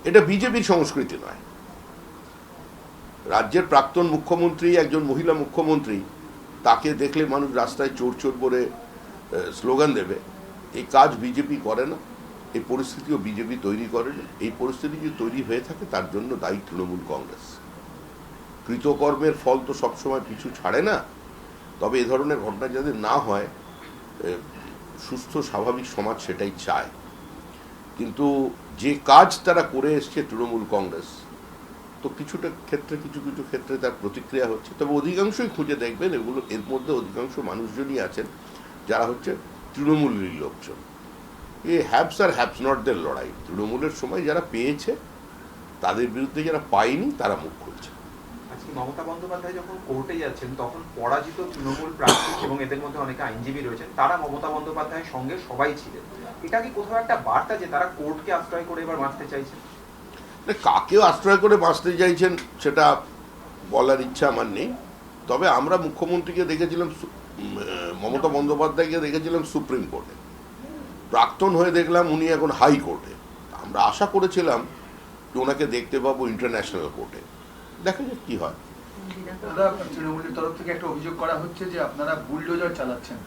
এটা বিজেপির সংস্কৃতি নয়। রাজ্যের প্রাক্তন মুখ্যমন্ত্রী, একজন মহিলা মুখ্যমন্ত্রী, তাকে দেখলে মানুষ রাস্তায় চোর চোর করে স্লোগান দেবে, এই কাজ বিজেপি করে না। এই পরিস্থিতিও বিজেপি তৈরি করেনি। এই পরিস্থিতি যদি তৈরি হয়ে থাকে তার জন্য দায়ী তৃণমূল কংগ্রেস। কৃতকর্মের ফল তো সবসময় পিছু ছাড়ে না। তবে এ ধরনের ঘটনা যাতে না হয়, সুস্থ স্বাভাবিক সমাজ সেটাই চায়। কিন্তু যে কাজ তারা করে এসছে তৃণমূল কংগ্রেস, তো কিছুটা ক্ষেত্রে কিছু কিছু ক্ষেত্রে তার প্রতিক্রিয়া হচ্ছে। তবে অধিকাংশই খুঁজে দেখবেন এগুলো, এর মধ্যে অধিকাংশ মানুষজনই আছেন যারা হচ্ছে তৃণমূলেরই লোকজন। এই হ্যাভস আর হ্যাভস নটদের লড়াই। তৃণমূলের সময় যারা পেয়েছে তাদের বিরুদ্ধে যারা পায়নি তারা মুখ খুলছে। আজকে মমতা বন্দ্যোপাধ্যায় যখন কোর্টে যাচ্ছেন তখন পরাজিত তৃণমূল প্রার্থী এবং এদের মধ্যে অনেকে আইনজীবী রয়েছেন, তারা মমতা বন্দ্যোপাধ্যায়ের সঙ্গে সবাই ছিলেন। এটা কি কোথাও একটা বার্তা যে তারা কোর্টকে আশ্রয় করে এবার বাঁচতে চাইছেন? কাকেও আশ্রয় করে বাঁচতে চাইছেন সেটা বলার ইচ্ছা আমার নেই। তবে আমরা মুখ্যমন্ত্রীকে দেখেছিলাম, মমতা বন্দ্যোপাধ্যায়কে দেখেছিলাম সুপ্রিম কোর্টে, প্রাক্তন হয়ে দেখলাম উনি এখন হাইকোর্টে। আমরা আশা করেছিলাম যে ওনাকে দেখতে পাবো ইন্টারন্যাশনাল কোর্টে। দেখা যাক কি হয়। দাদা, তৃণমূলের তরফ থেকে একটা অভিযোগ করা হচ্ছে যে আপনারা বুলডোজার চালাচ্ছেন।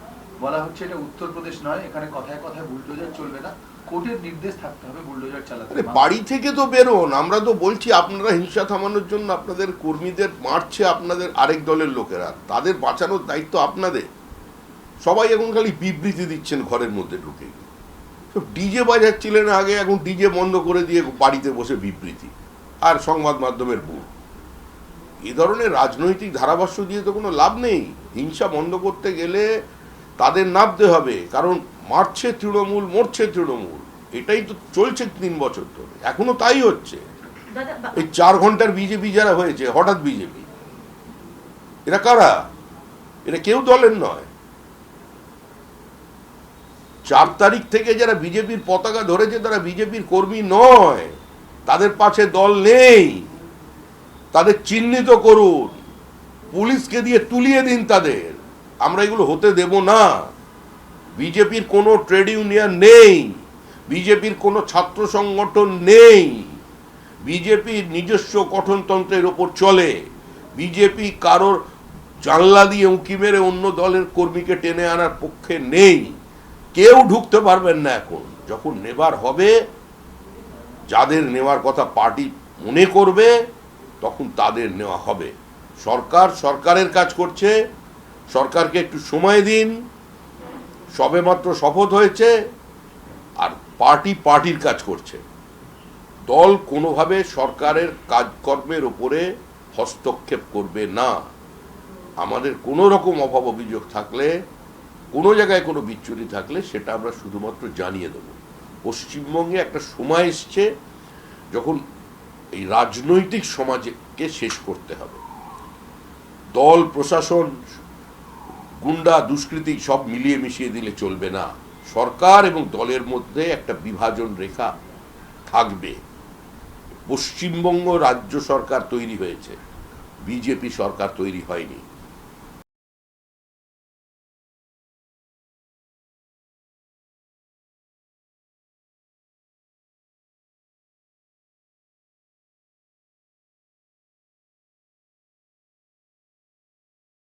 বলা হচ্ছে এটা উত্তরপ্রদেশ নয়, এখানে কথায় কথায় বুলডোজার চলবে না, কোর্টের নির্দেশ থাকতে হবে বুলডোজার চালাতে। বাড়ি থেকে তো বেরোন। আমরা তো বলছি আপনারা হিংসা থামানোর জন্য আপনাদের কর্মীদের মারছে আপনাদের আরেক দলের লোকেরা, তাদের বাঁচানোর দায়িত্ব আপনাদের। সবাই এখন খালি বিবৃতি দিচ্ছেন ঘরের মধ্যে ঢুকে। সব ডিজে বাজাচ্ছিলেন আগে, এখন ডিজে বন্ধ করে দিয়ে বাড়িতে বসে বিবৃতি আর সংবাদ মাধ্যমের বুড়। এ ধরনের রাজনৈতিক ধারাভাষ্য দিয়ে তো কোনো লাভ নেই। হিংসা বন্ধ করতে গেলে তাদের নামতে হবে, কারণ মারছে তৃণমূল, মরছে তৃণমূল, এটাই তো চলছে 3 বছর ধরে, এখনো তাই হচ্ছে। এই 4 ঘন্টার বিজেপি যারা হয়েছে, হঠাৎ বিজেপি, এরা কারা? এরা কেউ দলের নয়। 4 তারিখ থেকে যারা বিজেপির পতাকা ধরেছে তারা বিজেপির কর্মী নয়, তাদের পাশে দল নেই। তাদের চিহ্নিত করুন, পুলিশকে দিয়ে তুলিয়ে দিন তাদের। আমরা এগুলো হতে দেব না। বিজেপির কোনো ট্রেড ইউনিয়ন নেই, বিজেপির কোনো ছাত্র সংগঠন নেই, বিজেপির নিজস্ব গঠনতন্ত্রের ওপর চলে। বিজেপি কারোর জানলা দিয়ে উঁকি মেরে অন্য দলের কর্মীকে টেনে আনার পক্ষে নেই। কেউ ঢুকতে পারবেন না। এখন যখন নেবার হবে, যাদের নেওয়ার কথা পার্টি মনে করবে, তখন তাদের নেওয়া হবে। সরকার সরকারের কাজ করছে, সরকারকে একটু সময় দিন। সবেমাত্র শপথ হয়েছে, আর পার্টি পার্টির কাজ করছে। দল কোনোভাবে সরকারের কাজকর্মের উপরে হস্তক্ষেপ করবে না। আমাদের কোনো রকম অভাব অভিযোগ থাকলে, কোনো জায়গায় কোনো বিচ্যুতি থাকলে সেটা আমরা শুধুমাত্র জানিয়ে দেব। পশ্চিমবঙ্গে একটা সময় এসছে যখন এই রাজনৈতিক সমাজকে শেষ করতে হবে। দল, প্রশাসন, গুন্ডা, দুষ্কৃতী সব মিলিয়ে মিশিয়ে দিলে চলবে না। সরকার এবং দলের মধ্যে একটা বিভাজন রেখা থাকবে। পশ্চিমবঙ্গ রাজ্য সরকার তৈরি হয়েছে, বিজেপি সরকার তৈরি হয়নি।